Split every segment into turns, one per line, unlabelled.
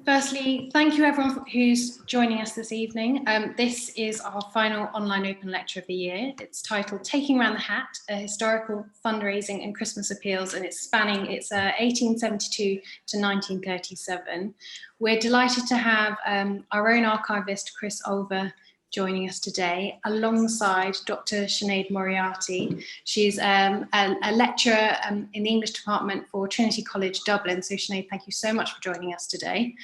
Firstly, thank you everyone who's joining us this evening. This is our final online open lecture of the year. It's titled Taking Around the Hat, a Historical Fundraising and Christmas Appeals, and it's spanning 1872 to 1937. We're delighted to have our own archivist, Chris Olver, joining us today, alongside Dr. Sinead Moriarty. She's a lecturer in the English department for Trinity College, Dublin. So Sinead, thank you so much for joining us today.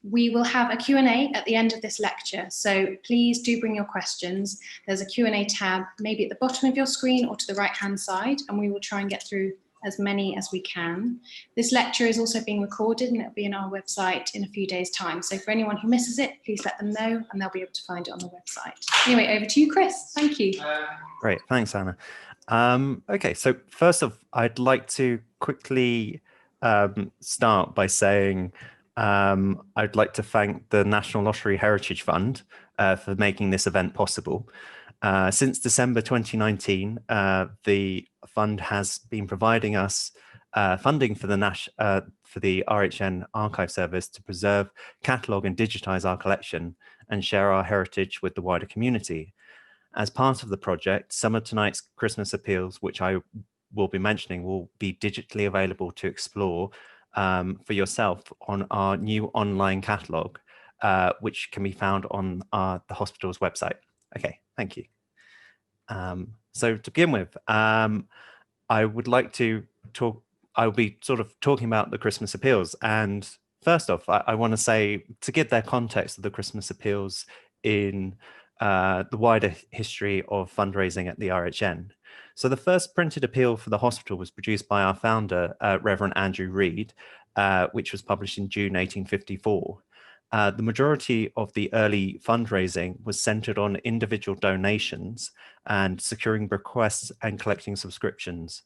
We will have a Q&A at the end of this lecture, so please do bring your questions. There's a Q&A tab maybe at the bottom of your screen or to the right-hand side, and we will try and get through as many as we can. This lecture is also being recorded and it'll be on our website in a few days' time. So for anyone who misses it, please let them know and they'll be able to find it on the website. Anyway, over to you, Chris. Thank you.
Great, thanks, Anna. Okay, so first off, I'd like to quickly start by saying I'd like to thank the National Lottery Heritage Fund for making this event possible. Since December 2019, the fund has been providing us funding for the RHN archive service to preserve, catalogue and digitise our collection and share our heritage with the wider community. As part of the project, some of tonight's Christmas appeals, which I will be mentioning, will be digitally available to explore for yourself on our new online catalogue, which can be found on the hospital's website. Okay, thank you. So to begin with, I would like to talk, I'll be sort of talking about the Christmas appeals. And first off, I want to say, to give their context of the Christmas appeals in the wider history of fundraising at the RHN. So the first printed appeal for the hospital was produced by our founder, Reverend Andrew Reid, which was published in June 1854. The majority of the early fundraising was centered on individual donations and securing bequests and collecting subscriptions.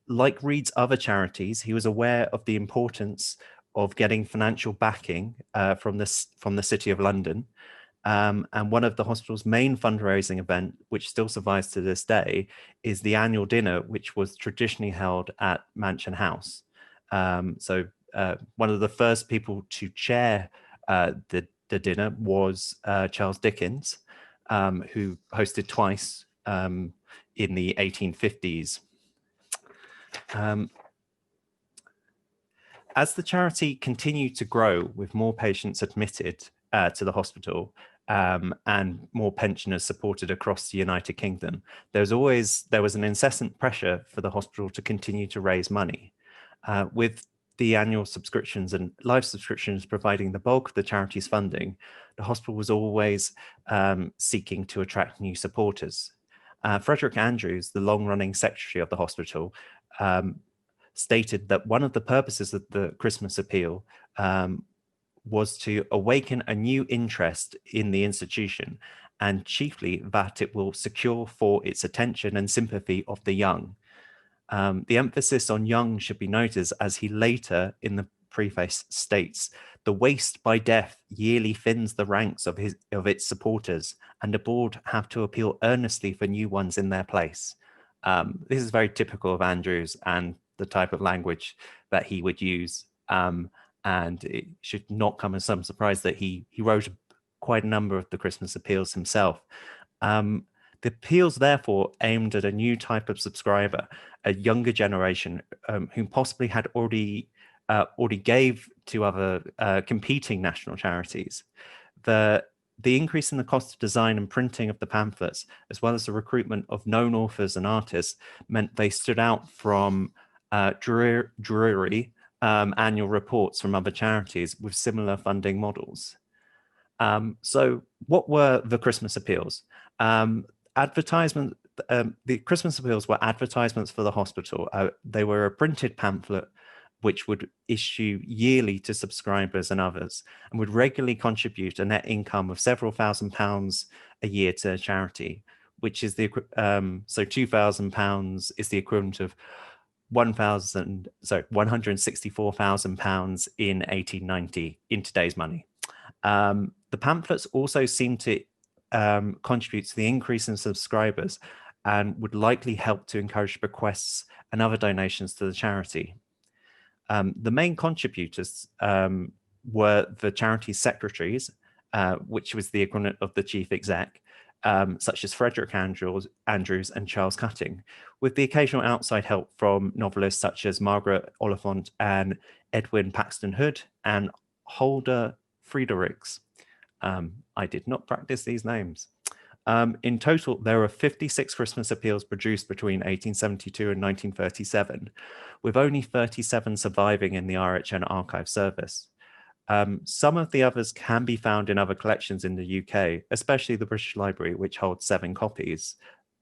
Like Reid's other charities, he was aware of the importance of getting financial backing from the City of London. And one of the hospital's main fundraising event, which still survives to this day, is the annual dinner, which was traditionally held at Mansion House. One of the first people to chair the dinner was Charles Dickens, who hosted twice in the 1850s. As the charity continued to grow with more patients admitted to the hospital and more pensioners supported across the United Kingdom, there was an incessant pressure for the hospital to continue to raise money. With the annual subscriptions and live subscriptions providing the bulk of the charity's funding, the hospital was always seeking to attract new supporters. Frederick Andrews, the long-running secretary of the hospital, stated that one of the purposes of the Christmas appeal was to awaken a new interest in the institution, and chiefly that it will secure for its attention and sympathy of the young. The emphasis on young should be noted, as he later in the preface states, "The waste by death yearly thins the ranks of its supporters, and the board have to appeal earnestly for new ones in their place." This is very typical of Andrews and the type of language that he would use, and it should not come as some surprise that he wrote quite a number of the Christmas appeals himself. The appeals therefore aimed at a new type of subscriber, a younger generation who possibly had already gave to other competing national charities. The increase in the cost of design and printing of the pamphlets, as well as the recruitment of known authors and artists, meant they stood out from dreary annual reports from other charities with similar funding models. So what were the Christmas appeals? The Christmas appeals were advertisements for the hospital. They were a printed pamphlet which would issue yearly to subscribers and others, and would regularly contribute a net income of several £1,000s a year to a charity, which is so £2,000 is the equivalent of £164,000 in 1890 in today's money. The pamphlets also seem to contribute to the increase in subscribers and would likely help to encourage bequests and other donations to the charity. The main contributors were the charity secretaries, which was the equivalent of the chief exec, such as Frederick Andrews and Charles Cutting, with the occasional outside help from novelists such as Margaret Oliphant and Edwin Paxton Hood and Huldah Friedrichs. I did not practice these names. In total, there were 56 Christmas appeals produced between 1872 and 1937, with only 37 surviving in the RHN archive service. Some of the others can be found in other collections in the UK, especially the British Library, which holds 7 copies,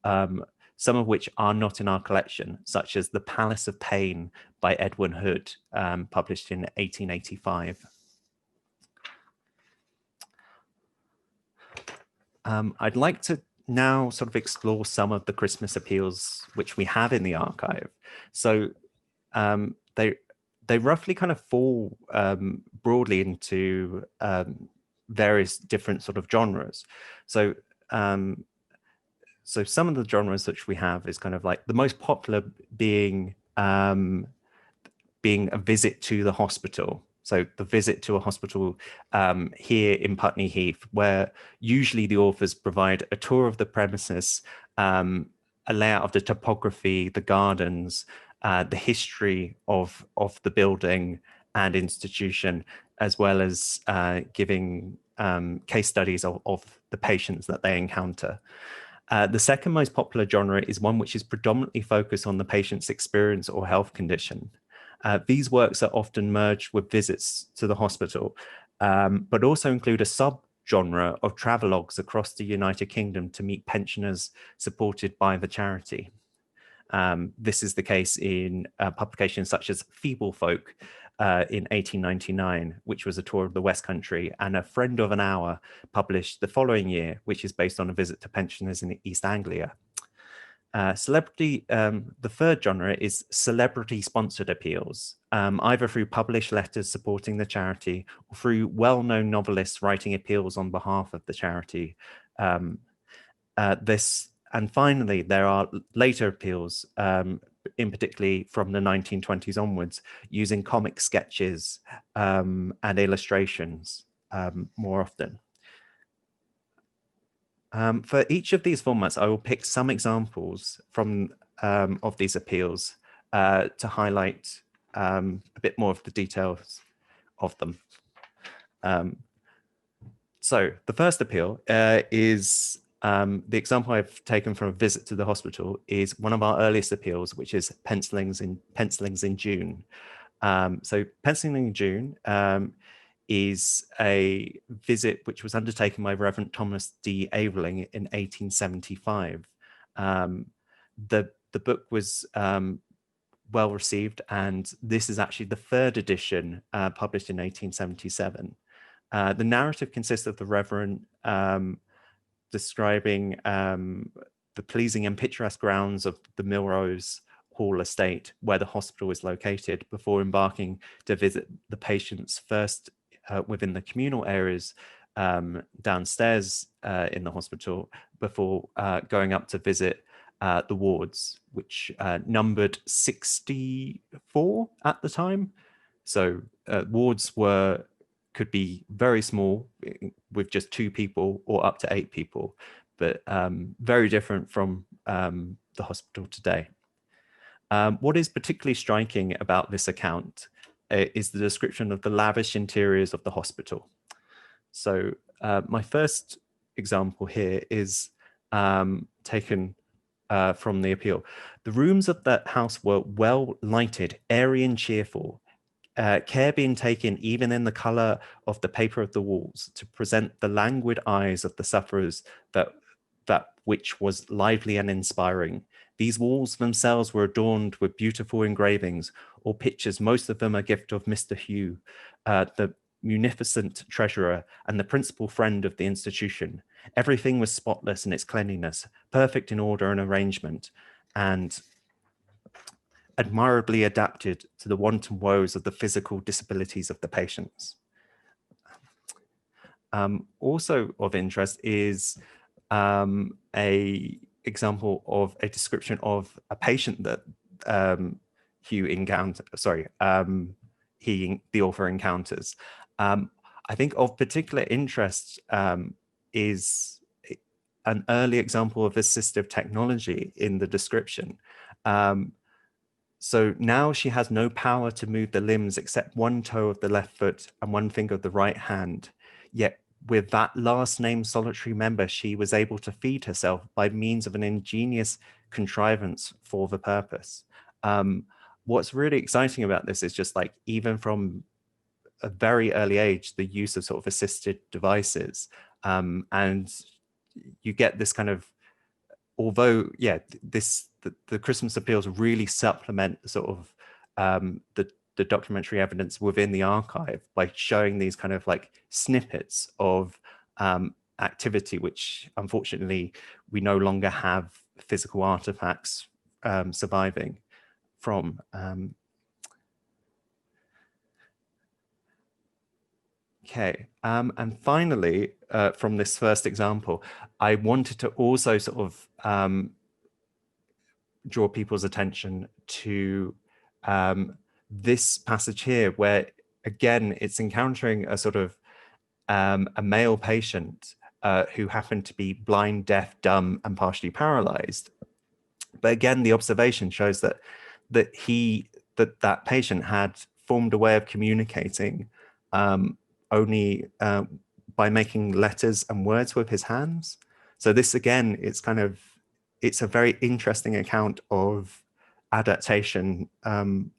some of which are not in our collection, such as The Palace of Pain by Edwin Hood, published in 1885. I'd like to now sort of explore some of the Christmas appeals which we have in the archive. So they roughly kind of fall broadly into various different sort of genres. So so some of the genres which we have is kind of like the most popular being being a visit to the hospital. So the visit to a hospital here in Putney Heath, where usually the authors provide a tour of the premises, a layout of the topography, the gardens, the history of the building and institution, as well as giving case studies of the patients that they encounter. The second most popular genre is one which is predominantly focused on the patient's experience or health condition. These works are often merged with visits to the hospital, but also include a sub-genre of travelogues across the United Kingdom to meet pensioners supported by the charity. This is the case in publications such as Feeble Folk in 1899, which was a tour of the West Country, and A Friend of an Hour, published the following year, which is based on a visit to pensioners in East Anglia. The third genre is celebrity-sponsored appeals, either through published letters supporting the charity or through well-known novelists writing appeals on behalf of the charity. And finally, there are later appeals, in particularly from the 1920s onwards, using comic sketches and illustrations more often. For each of these formats, I will pick some examples from of these appeals to highlight a bit more of the details of them. So the first appeal is the example I've taken from a visit to the hospital is one of our earliest appeals, which is Pencilings in June. So Penciling in June is a visit which was undertaken by Reverend Thomas D. Aveling in 1875. The book was well received, and this is actually the 3rd edition published in 1877. The narrative consists of the Reverend describing the pleasing and picturesque grounds of the Milrose Hall estate, where the hospital is located, before embarking to visit the patients first within the communal areas downstairs in the hospital, before going up to visit the wards, which numbered 64 at the time. So wards could be very small with just 2 people or up to 8 people, but very different from the hospital today. What is particularly striking about this account is the description of the lavish interiors of the hospital. So my first example here is taken from the appeal. The rooms of that house were well lighted, airy and cheerful, care being taken even in the colour of the paper of the walls to present the languid eyes of the sufferers that which was lively and inspiring. These walls themselves were adorned with beautiful engravings or pictures, most of them a gift of Mr. Hugh, the munificent treasurer and the principal friend of the institution. Everything was spotless in its cleanliness, perfect in order and arrangement, and admirably adapted to the wanton woes of the physical disabilities of the patients. Also of interest is a example of a description of a patient that the author encounters. I think of particular interest is an early example of assistive technology in the description. So now she has no power to move the limbs except one toe of the left foot and one finger of the right hand. Yet with that last named solitary member, she was able to feed herself by means of an ingenious contrivance for the purpose. What's really exciting about this is just like, even from a very early age, the use of sort of assisted devices, and you get this kind of, although the Christmas appeals really supplement sort of the documentary evidence within the archive by showing these kind of like snippets of activity, which unfortunately we no longer have physical artifacts surviving from. Okay, and finally, from this first example, I wanted to also sort of draw people's attention to this passage here, where again, it's encountering a sort of a male patient who happened to be blind, deaf, dumb, and partially paralyzed. But again, the observation shows that that patient had formed a way of communicating only by making letters and words with his hands. So this again, it's a very interesting account of adaptation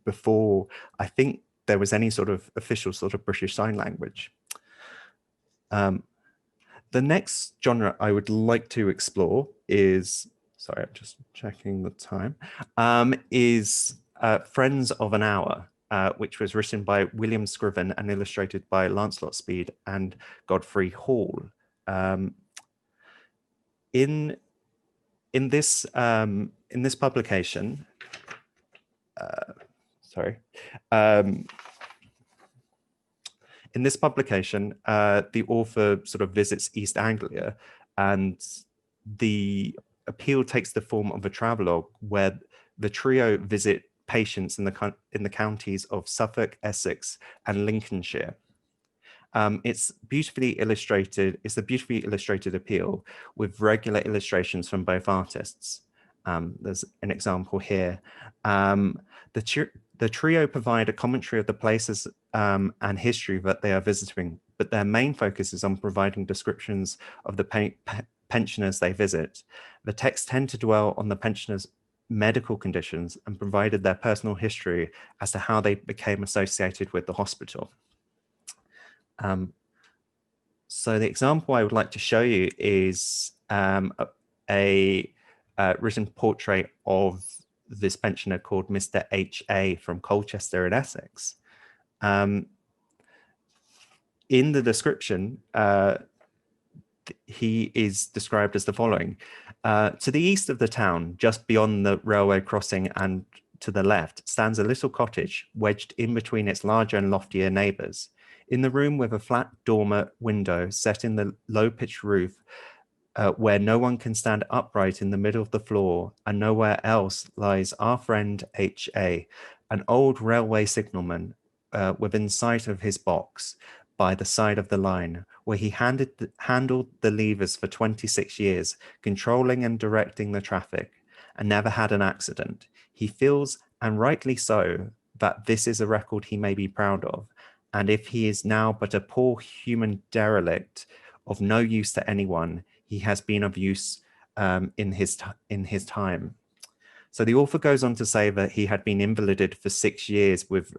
before I think there was any sort of official sort of British Sign Language. The next genre I would like to explore is, sorry, I'm just checking the time, is Friends of an Hour, which was written by William Scriven and illustrated by Lancelot Speed and Godfrey Hall. In this publication, in this publication, the author sort of visits East Anglia, and the appeal takes the form of a travelogue where the trio visit patients in the counties of Suffolk, Essex, and Lincolnshire. It's beautifully illustrated. It's a beautifully illustrated appeal with regular illustrations from both artists. There's an example here. The trio provide a commentary of the places and history that they are visiting, but their main focus is on providing descriptions of the pensioners they visit. The texts tend to dwell on the pensioners' medical conditions and provided their personal history as to how they became associated with the hospital. So the example I would like to show you is a written portrait of this pensioner called Mr. H.A. from Colchester in Essex. In the description, he is described as the following. To the east of the town, just beyond the railway crossing and to the left, stands a little cottage wedged in between its larger and loftier neighbours. In the room with a flat dormer window set in the low-pitched roof, where no one can stand upright in the middle of the floor, and nowhere else, lies our friend H.A., an old railway signalman, within sight of his box by the side of the line, where he handled the levers for 26 years, controlling and directing the traffic, and never had an accident. He feels, and rightly so, that this is a record he may be proud of, and if he is now but a poor human derelict of no use to anyone, he has been of use in his time. So the author goes on to say that he had been invalided for 6 years with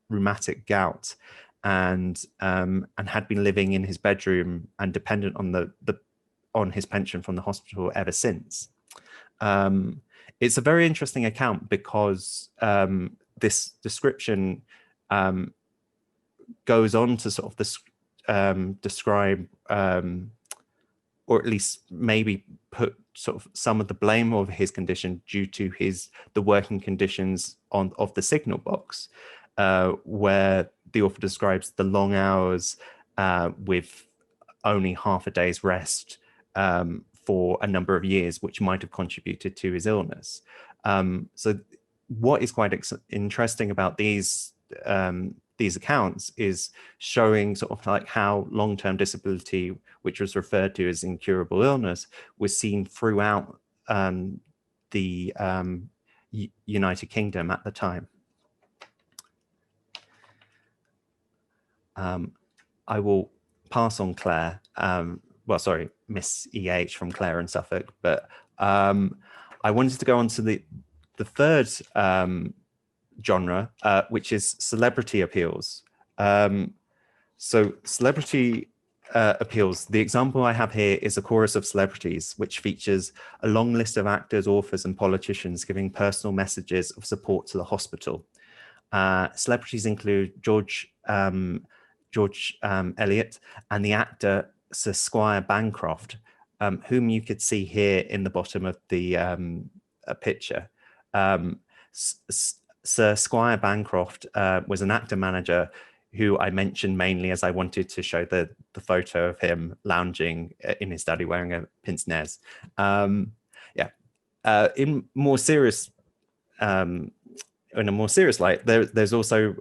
rheumatic gout, and had been living in his bedroom and dependent on his pension from the hospital ever since. It's a very interesting account because this description goes on to sort of describe, or at least maybe put sort of some of the blame of his condition due to the working conditions of the signal box, where the author describes the long hours with only half a day's rest for a number of years, which might have contributed to his illness. So what is quite interesting about these accounts is showing sort of like how long-term disability, which was referred to as incurable illness, was seen throughout the United Kingdom at the time. I will pass on Clare, well, sorry, Miss E.A.H from Clare and Suffolk, but I wanted to go on to the third genre, which is celebrity appeals. So celebrity appeals, the example I have here is A Chorus of Celebrities, which features a long list of actors, authors, and politicians giving personal messages of support to the hospital. Celebrities include George Eliot and the actor Sir Squire Bancroft, whom you could see here in the bottom of the picture. Sir Squire Bancroft was an actor manager who I mentioned mainly as I wanted to show the photo of him lounging in his study wearing a pince-nez. In a more serious light, there's also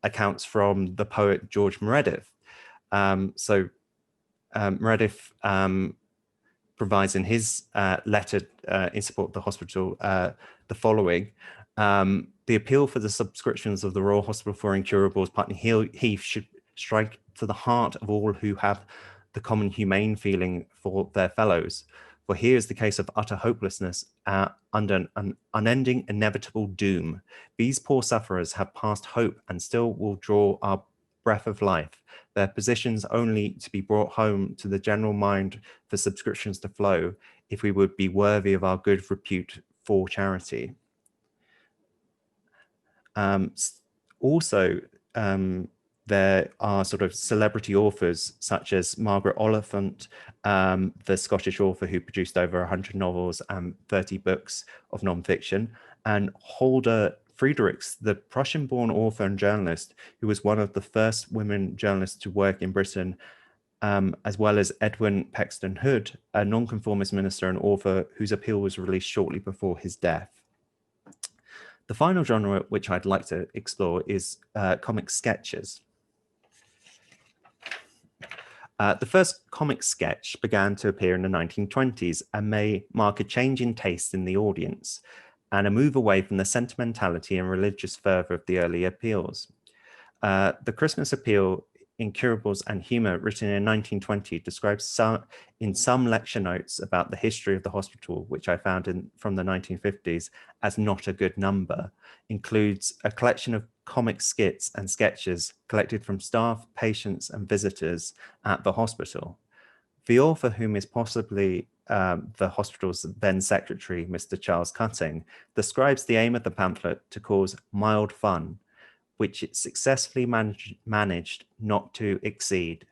accounts from the poet George Meredith. Meredith provides in his letter in support of the hospital the following. The appeal for the subscriptions of the Royal Hospital for Incurables, Putney Heath, should strike to the heart of all who have the common humane feeling for their fellows. For here is the case of utter hopelessness under an unending, inevitable doom. These poor sufferers have past hope and still will draw our breath of life, their positions only to be brought home to the general mind for subscriptions to flow, if we would be worthy of our good repute for charity. There are sort of celebrity authors such as Margaret Oliphant, the Scottish author who produced over 100 novels and 30 books of nonfiction, and Hulda Friedrichs, the Prussian-born author and journalist who was one of the first women journalists to work in Britain, as well as Edwin Pexton Hood, a nonconformist minister and author whose appeal was released shortly before his death. The final genre which I'd like to explore is comic sketches. The first comic sketch began to appear in the 1920s and may mark a change in taste in the audience and a move away from the sentimentality and religious fervour of the early appeals. The Christmas appeal, Incurables and Humour, written in 1920, describes in some lecture notes about the history of the hospital, which I found from the 1950s as not a good number, includes a collection of comic skits and sketches collected from staff, patients and visitors at the hospital. The author, whom is possibly the hospital's then secretary, Mr. Charles Cutting, describes the aim of the pamphlet to cause mild fun, which it successfully managed not to exceed.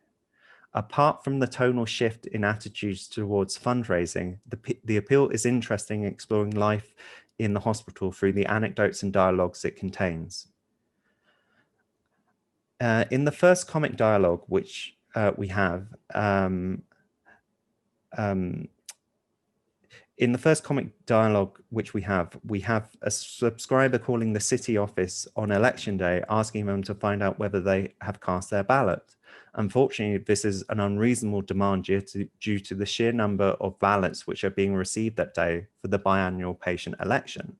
Apart from the tonal shift in attitudes towards fundraising, the appeal is interesting in exploring life in the hospital through the anecdotes and dialogues it contains. In the first comic dialogue, which we have, we have a subscriber calling the city office on election day, asking them to find out whether they have cast their ballot. Unfortunately, this is an unreasonable demand due to the sheer number of ballots which are being received that day for the biannual patient election.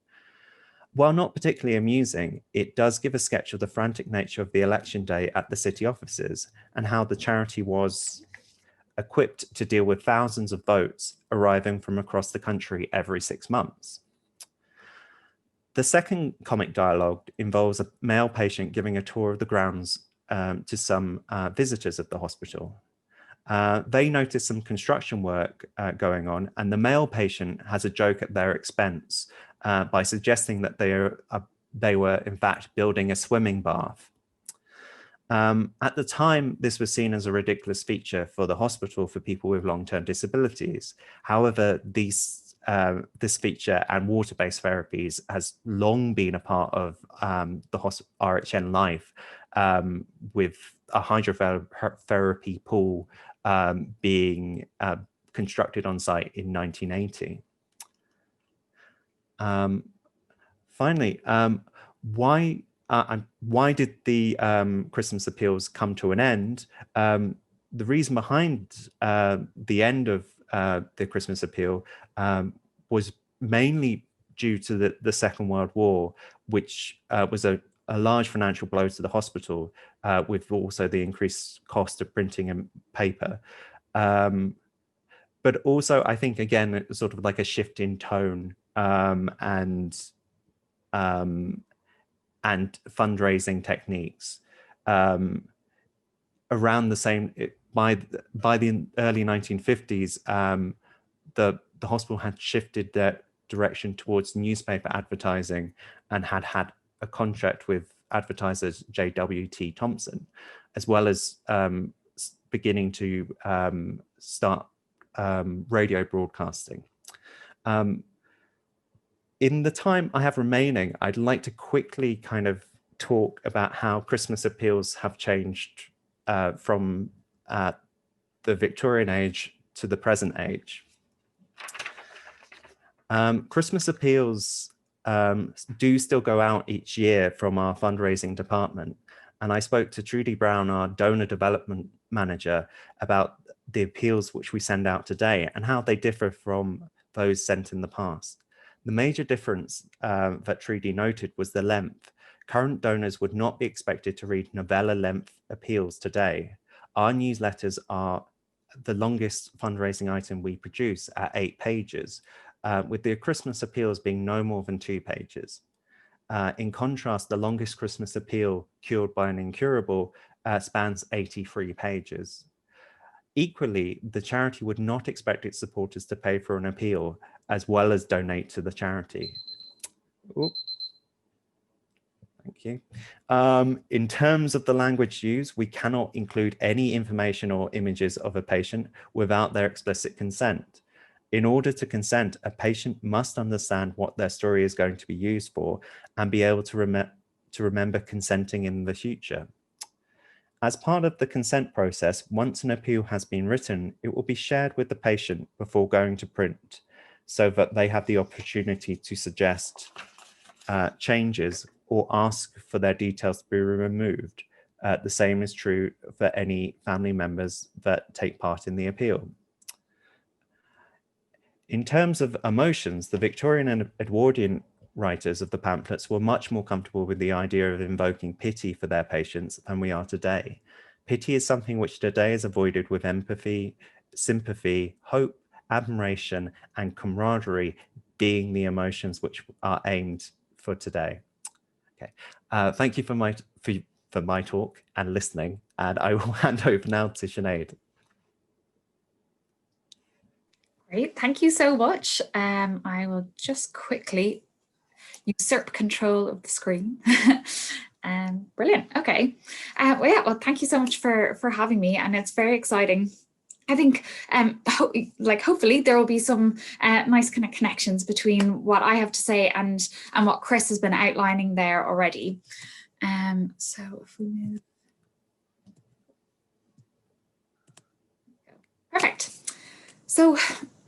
While not particularly amusing, it does give a sketch of the frantic nature of the election day at the city offices and how the charity was equipped to deal with thousands of votes arriving from across the country every 6 months. The second comic dialogue involves a male patient giving a tour of the grounds to some visitors of the hospital. They notice some construction work going on, and the male patient has a joke at their expense by suggesting that they were in fact building a swimming bath. At the time, this was seen as a ridiculous feature for the hospital for people with long-term disabilities. However, this feature and water-based therapies has long been a part of the RHN life, with a hydrotherapy pool being constructed on site in 1980. finally, why did the Christmas appeals come to an end? The reason behind the end of the Christmas appeal was mainly due to the Second World War, which was a large financial blow to the hospital, with also the increased cost of printing and paper. But also, I think, again, it was sort of like a shift in tone and fundraising techniques. Around the same, by the early 1950s, the hospital had shifted their direction towards newspaper advertising and had a contract with advertisers J.W.T. Thompson, as well as beginning to start radio broadcasting. In the time I have remaining, I'd like to quickly kind of talk about how Christmas appeals have changed from the Victorian age to the present age. Christmas appeals do still go out each year from our fundraising department. And I spoke to Trudy Brown, our donor development manager, about the appeals which we send out today and how they differ from those sent in the past. The major difference that Trudy noted was the length. Current donors would not be expected to read novella-length appeals today. Our newsletters are the longest fundraising item we produce at 8 pages, with the Christmas appeals being no more than 2 pages. In contrast, the longest Christmas appeal, Cured by an Incurable, spans 83 pages. Equally, the charity would not expect its supporters to pay for an appeal as well as donate to the charity. Ooh. Thank you. In terms of the language used, we cannot include any information or images of a patient without their explicit consent. In order to consent, a patient must understand what their story is going to be used for and be able to remember consenting in the future. As part of the consent process, once an appeal has been written, it will be shared with the patient before going to print, so that they have the opportunity to suggest changes or ask for their details to be removed. The same is true for any family members that take part in the appeal. In terms of emotions, the Victorian and Edwardian writers of the pamphlets were much more comfortable with the idea of invoking pity for their patients than we are today. Pity is something which today is avoided with empathy, sympathy, hope, admiration, and camaraderie being the emotions which are aimed for today. Okay, thank you for my talk and listening, and I will hand over now to Sinead.
Great, thank you so much. I will just quickly usurp control of the screen. Brilliant. Okay. Well, yeah. Well, thank you so much for having me, and it's very exciting. I think, hopefully there will be some nice kind of connections between what I have to say and what Chris has been outlining there already. So if we move. Perfect. So,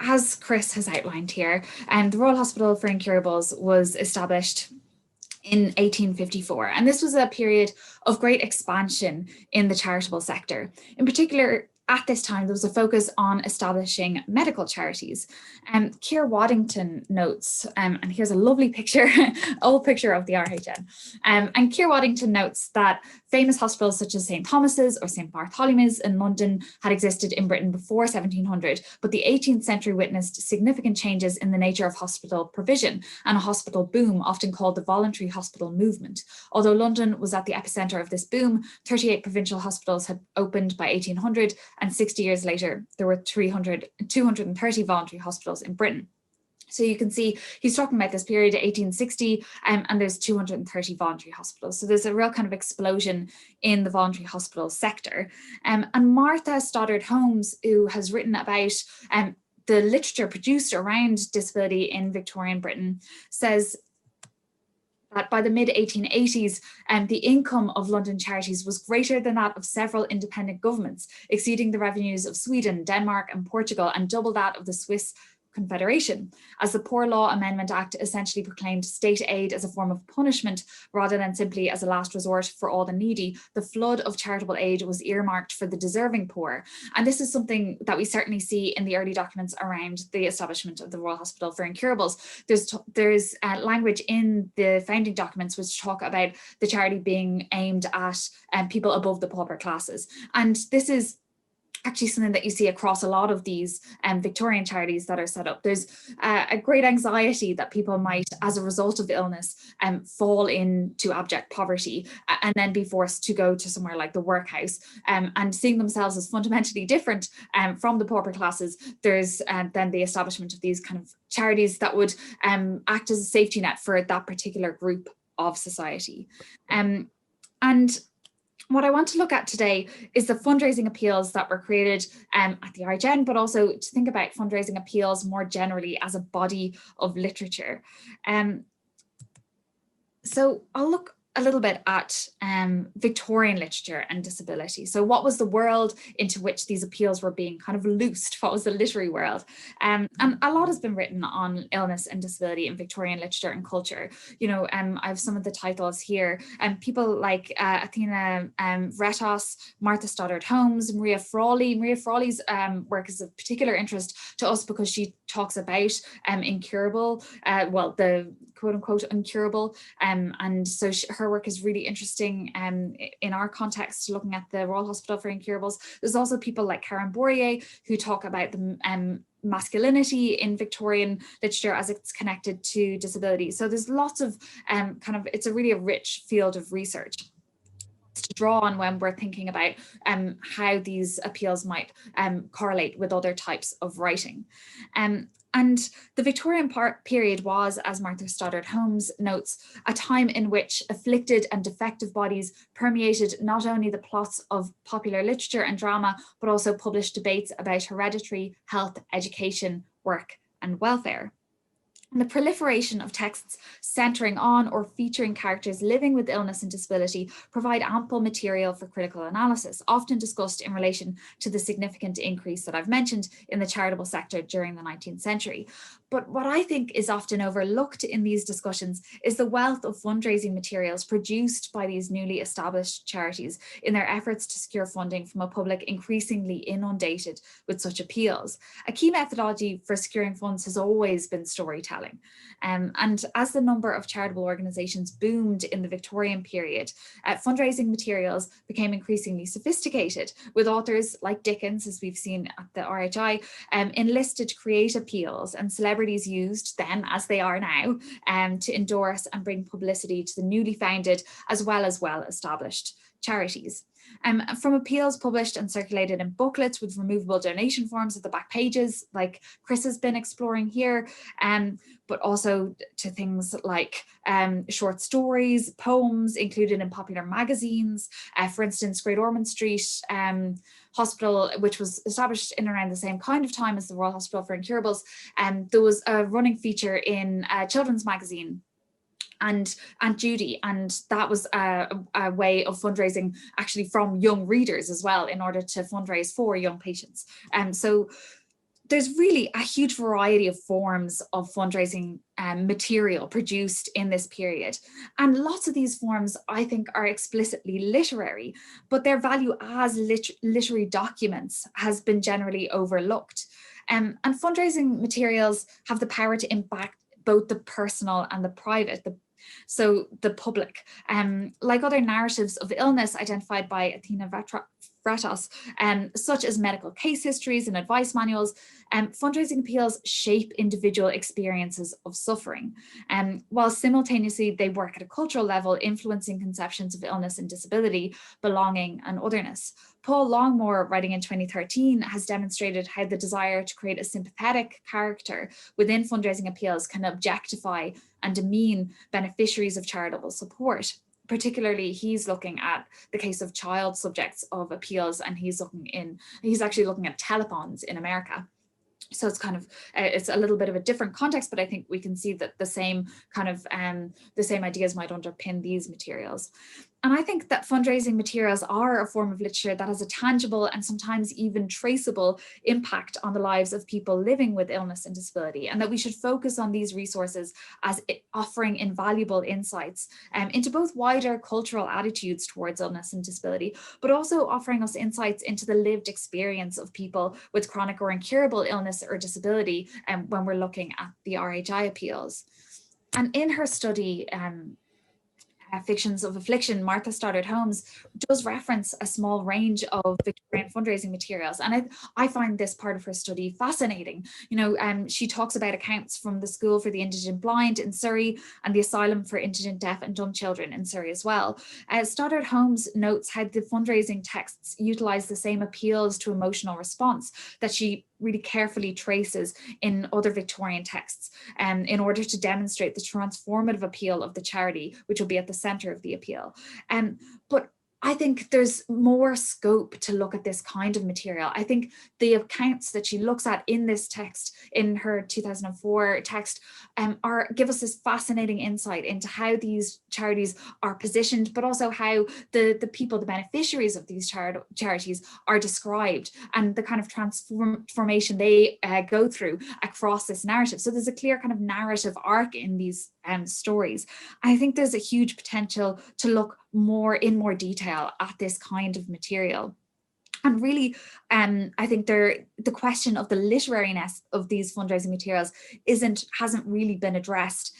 as Chris has outlined here, the Royal Hospital for Incurables was established in 1854, and this was a period of great expansion in the charitable sector. In particular, at this time, there was a focus on establishing medical charities. Keir Waddington notes, and here's a lovely picture, old picture of the RHN. And Keir Waddington notes that famous hospitals such as St. Thomas's or St. Bartholomew's in London had existed in Britain before 1700, but the 18th century witnessed significant changes in the nature of hospital provision and a hospital boom, often called the voluntary hospital movement. Although London was at the epicenter of this boom, 38 provincial hospitals had opened by 1800, and 60 years later, there were 230 voluntary hospitals in Britain. So you can see he's talking about this period, 1860, and there's 230 voluntary hospitals. So there's a real kind of explosion in the voluntary hospital sector. And Martha Stoddard Holmes, who has written about the literature produced around disability in Victorian Britain, says that by the mid-1880s, the income of London charities was greater than that of several independent governments, exceeding the revenues of Sweden, Denmark, and Portugal, and double that of the Swiss Confederation, as the Poor Law Amendment Act essentially proclaimed state aid as a form of punishment rather than simply as a last resort for all the needy. The flood of charitable aid was earmarked for the deserving poor. And this is something that we certainly see in the early documents around the establishment of the Royal Hospital for Incurables. There's language in the founding documents which talk about the charity being aimed at people above the pauper classes. And this is actually something that you see across a lot of these Victorian charities that are set up. There's a great anxiety that people might, as a result of illness, fall into abject poverty and then be forced to go to somewhere like the workhouse, and seeing themselves as fundamentally different from the pauper classes. There's then the establishment of these kind of charities that would act as a safety net for that particular group of society. And what I want to look at today is the fundraising appeals that were created at the RHN, but also to think about fundraising appeals more generally as a body of literature. So I'll look a little bit at Victorian literature and disability. So what was the world into which these appeals were being kind of loosed? What was the literary world? And a lot has been written on illness and disability in Victorian literature and culture. You know, I have some of the titles here, and people like Athena Vretos, Martha Stoddard Holmes, Maria Frawley. Maria Frawley's work is of particular interest to us because she talks about incurable, well, the quote unquote incurable, and so her work is really interesting in our context, looking at the Royal Hospital for Incurables. There's also people like Karen Bourrier who talk about the masculinity in Victorian literature as it's connected to disability. So there's lots of it's a really rich field of research to draw on when we're thinking about how these appeals might correlate with other types of writing. And the Victorian period was, as Martha Stoddard Holmes notes, a time in which afflicted and defective bodies permeated not only the plots of popular literature and drama, but also published debates about hereditary, health, education, work, and welfare. And the proliferation of texts centering on or featuring characters living with illness and disability provide ample material for critical analysis, often discussed in relation to the significant increase that I've mentioned in the charitable sector during the 19th century. But what I think is often overlooked in these discussions is the wealth of fundraising materials produced by these newly established charities in their efforts to secure funding from a public increasingly inundated with such appeals. A key methodology for securing funds has always been storytelling. And as the number of charitable organisations boomed in the Victorian period, fundraising materials became increasingly sophisticated, with authors like Dickens, as we've seen at the RHI, enlisted to create appeals, and celebrities used then, as they are now, to endorse and bring publicity to the newly founded as well as well-established charities. From appeals published and circulated in booklets with removable donation forms at the back pages, like Chris has been exploring here, but also to things like short stories, poems included in popular magazines. For instance, Great Ormond Street Hospital, which was established in around the same kind of time as the Royal Hospital for Incurables, there was a running feature in a children's magazine and Aunt Judy, and that was a way of fundraising actually from young readers as well, in order to fundraise for young patients. So there's really a huge variety of forms of fundraising material produced in this period. And lots of these forms, I think, are explicitly literary, but their value as literary documents has been generally overlooked. And fundraising materials have the power to impact both the personal and the private, so the public. Like other narratives of illness identified by Athena Vretos, such as medical case histories and advice manuals, fundraising appeals shape individual experiences of suffering, while simultaneously they work at a cultural level, influencing conceptions of illness and disability, belonging and otherness. Paul Longmore, writing in 2013, has demonstrated how the desire to create a sympathetic character within fundraising appeals can objectify and demean beneficiaries of charitable support. Particularly, he's looking at the case of child subjects of appeals, and he's actually looking at telethons in America. So it's kind of, it's a little bit of a different context, but I think we can see that the same kind of, the same ideas might underpin these materials. And I think that fundraising materials are a form of literature that has a tangible and sometimes even traceable impact on the lives of people living with illness and disability, and that we should focus on these resources as offering invaluable insights into both wider cultural attitudes towards illness and disability, but also offering us insights into the lived experience of people with chronic or incurable illness or disability when we're looking at the RHI appeals. And in her study, Fictions of Affliction, Martha Stoddart Holmes does reference a small range of Victorian fundraising materials, and I find this part of her study fascinating. She talks about accounts from the School for the Indigent Blind in Surrey and the Asylum for Indigent Deaf and Dumb Children in Surrey as well. Stoddart Holmes notes how the fundraising texts utilize the same appeals to emotional response that she really carefully traces in other Victorian texts in order to demonstrate the transformative appeal of the charity, which will be at the center of the appeal. But I think there's more scope to look at this kind of material. I think the accounts that she looks at in this text, in her 2004 text, give us this fascinating insight into how these charities are positioned, but also how the people, the beneficiaries of these charities are described, and the kind of transformation they go through across this narrative. So there's a clear kind of narrative arc in these stories. I think there's a huge potential to look in more detail at this kind of material. And really, I think the question of the literariness of these fundraising materials hasn't really been addressed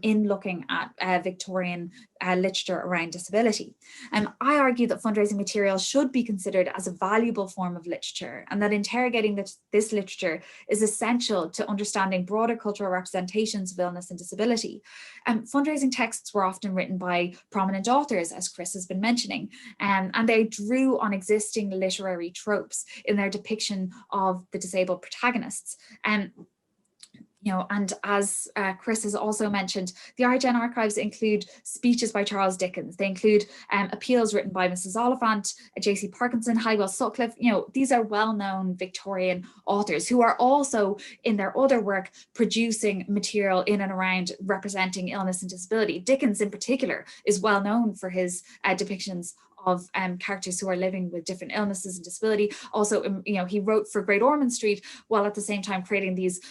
in looking at Victorian literature around disability. I argue that fundraising materials should be considered as a valuable form of literature, and that interrogating this literature is essential to understanding broader cultural representations of illness and disability. Fundraising texts were often written by prominent authors, as Chris has been mentioning, and they drew on existing literary tropes in their depiction of the disabled protagonists. And as Chris has also mentioned, the RHN archives include speeches by Charles Dickens. They include appeals written by Mrs. Oliphant, J.C. Parkinson, Halliwell Sutcliffe. These are well-known Victorian authors who are also, in their other work, producing material in and around representing illness and disability. Dickens, in particular, is well known for his depictions of characters who are living with different illnesses and disability. Also, he wrote for Great Ormond Street, while at the same time creating these,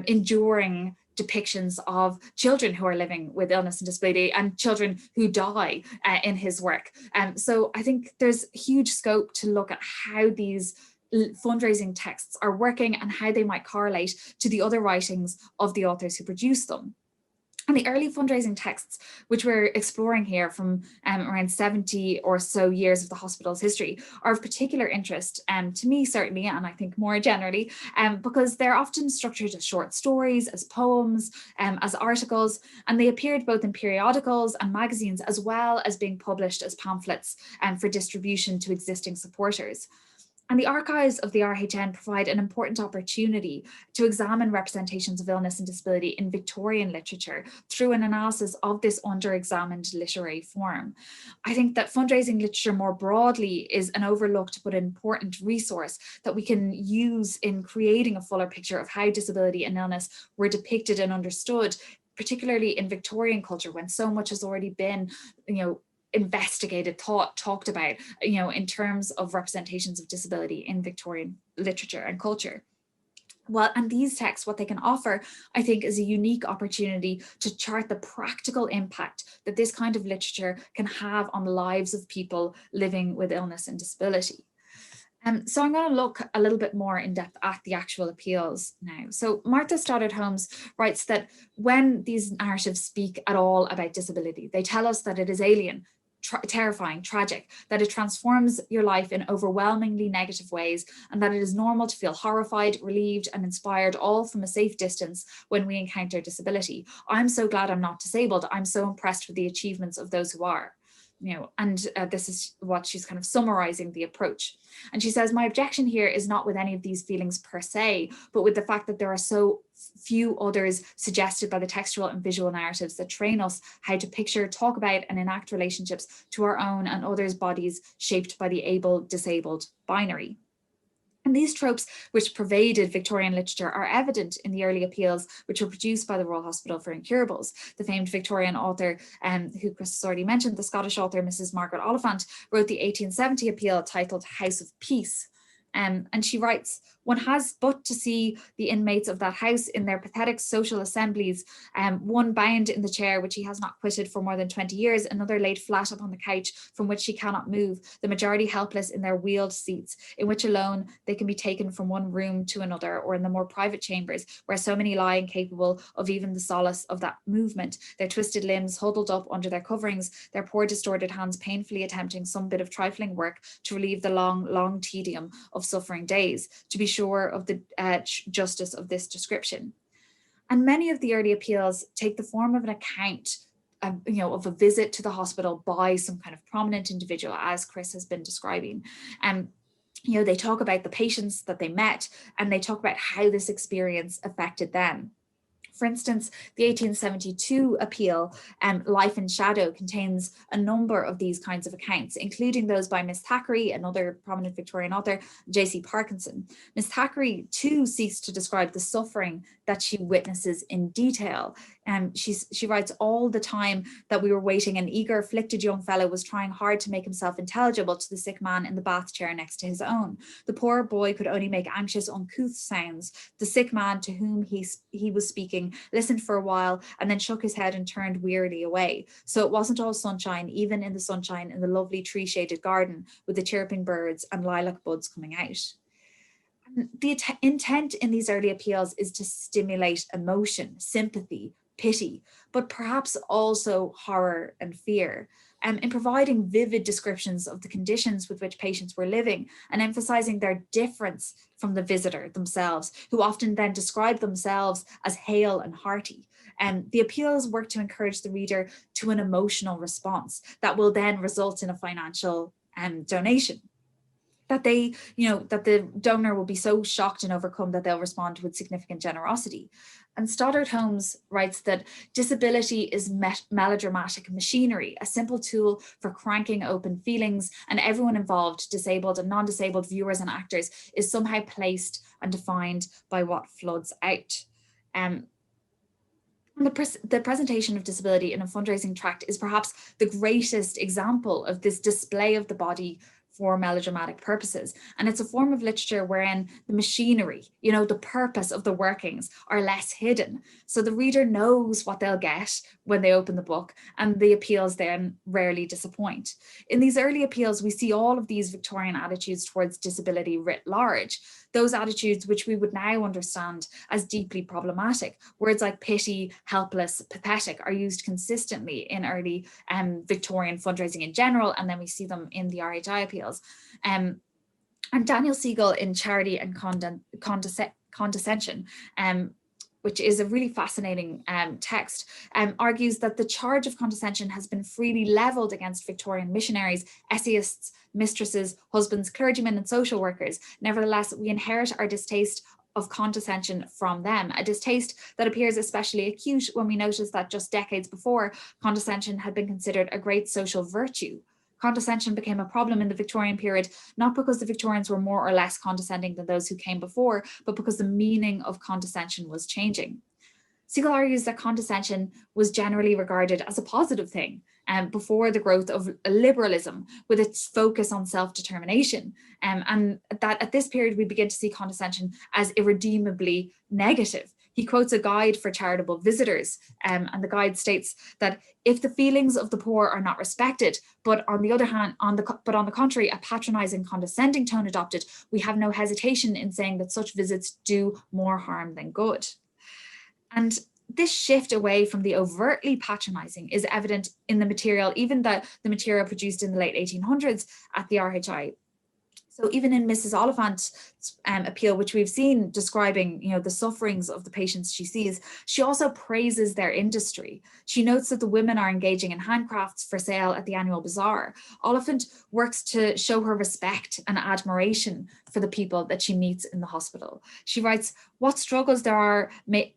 enduring depictions of children who are living with illness and disability and children who die in his work. So I think there's huge scope to look at how these fundraising texts are working and how they might correlate to the other writings of the authors who produce them. And the early fundraising texts, which we're exploring here from around 70 or so years of the hospital's history, are of particular interest to me, certainly, and I think more generally, because they're often structured as short stories, as poems, as articles, and they appeared both in periodicals and magazines, as well as being published as pamphlets for distribution to existing supporters. And the archives of the RHN provide an important opportunity to examine representations of illness and disability in Victorian literature through an analysis of this under-examined literary form. I think that fundraising literature more broadly is an overlooked but important resource that we can use in creating a fuller picture of how disability and illness were depicted and understood, particularly in Victorian culture, when so much has already been, investigated, talked about, in terms of representations of disability in Victorian literature and culture. Well, and these texts, what they can offer, I think, is a unique opportunity to chart the practical impact that this kind of literature can have on the lives of people living with illness and disability. So I'm going to look a little bit more in depth at the actual appeals now. So Martha Stoddart Holmes writes that when these narratives speak at all about disability, they tell us that it is alien, terrifying, tragic, that it transforms your life in overwhelmingly negative ways, and that it is normal to feel horrified, relieved, and inspired, all from a safe distance when we encounter disability. I'm so glad I'm not disabled. I'm so impressed with the achievements of those who are. This is what she's kind of summarizing the approach. And she says, my objection here is not with any of these feelings per se, but with the fact that there are so few others suggested by the textual and visual narratives that train us how to picture, talk about, and enact relationships to our own and others' bodies shaped by the able-disabled binary. And And these tropes, which pervaded Victorian literature, are evident in the early appeals which were produced by the Royal Hospital for Incurables. The famed Victorian author, who Chris has already mentioned, the Scottish author Mrs. Margaret Oliphant, wrote the 1870 appeal titled House of Peace. And she writes, one has but to see the inmates of that house in their pathetic social assemblies, one bound in the chair which he has not quitted for more than 20 years, another laid flat upon the couch from which he cannot move, the majority helpless in their wheeled seats, in which alone they can be taken from one room to another, or in the more private chambers, where so many lie incapable of even the solace of that movement, their twisted limbs huddled up under their coverings, their poor distorted hands painfully attempting some bit of trifling work to relieve the long tedium of suffering days, to be sure of the justice of this description. And many of the early appeals take the form of an account of a visit to the hospital by some kind of prominent individual, as Chris has been describing. They talk about the patients that they met, and they talk about how this experience affected them. For instance, the 1872 appeal, Life in Shadow, contains a number of these kinds of accounts, including those by Miss Thackeray, another prominent Victorian author, J.C. Parkinson. Miss Thackeray too seeks to describe the suffering that she witnesses in detail. She writes, all the time that we were waiting, an eager, afflicted young fellow was trying hard to make himself intelligible to the sick man in the bath chair next to his own. The poor boy could only make anxious, uncouth sounds. The sick man to whom he was speaking listened for a while and then shook his head and turned wearily away. So it wasn't all sunshine, even in the sunshine in the lovely tree-shaded garden with the chirping birds and lilac buds coming out. The intent in these early appeals is to stimulate emotion, sympathy, pity, but perhaps also horror and fear. In providing vivid descriptions of the conditions with which patients were living and emphasizing their difference from the visitor themselves, who often then describe themselves as hale and hearty. The appeals work to encourage the reader to an emotional response that will then result in a financial donation. That the donor will be so shocked and overcome that they'll respond with significant generosity. And Stoddard Holmes writes that disability is melodramatic machinery, a simple tool for cranking open feelings, and everyone involved, disabled and non-disabled viewers and actors, is somehow placed and defined by what floods out. The presentation of disability in a fundraising tract is perhaps the greatest example of this display of the body for melodramatic purposes. And it's a form of literature wherein the machinery, the purpose of the workings are less hidden. So the reader knows what they'll get when they open the book, and the appeals then rarely disappoint. In these early appeals, we see all of these Victorian attitudes towards disability writ large, those attitudes which we would now understand as deeply problematic. Words like pity, helpless, pathetic are used consistently in early Victorian fundraising in general, and then we see them in the RHI appeals. And Daniel Siegel in Charity and Condescension, which is a really fascinating text, argues that the charge of condescension has been freely levelled against Victorian missionaries, essayists, mistresses, husbands, clergymen and social workers. Nevertheless, we inherit our distaste of condescension from them, a distaste that appears especially acute when we notice that just decades before, condescension had been considered a great social virtue. Condescension became a problem in the Victorian period, not because the Victorians were more or less condescending than those who came before, but because the meaning of condescension was changing. Siegel argues that condescension was generally regarded as a positive thing before the growth of liberalism with its focus on self-determination, and that at this period we begin to see condescension as irredeemably negative. He quotes a guide for charitable visitors, and the guide states that if the feelings of the poor are not respected, but on the other hand, on the contrary, a patronizing, condescending tone adopted, we have no hesitation in saying that such visits do more harm than good. And this shift away from the overtly patronizing is evident in the material, even the material produced in the late 1800s at the RHI. So even in Mrs. Oliphant's appeal, which we've seen describing, the sufferings of the patients she sees, she also praises their industry. She notes that the women are engaging in handcrafts for sale at the annual bazaar. Oliphant works to show her respect and admiration for the people that she meets in the hospital. She writes, what struggles there may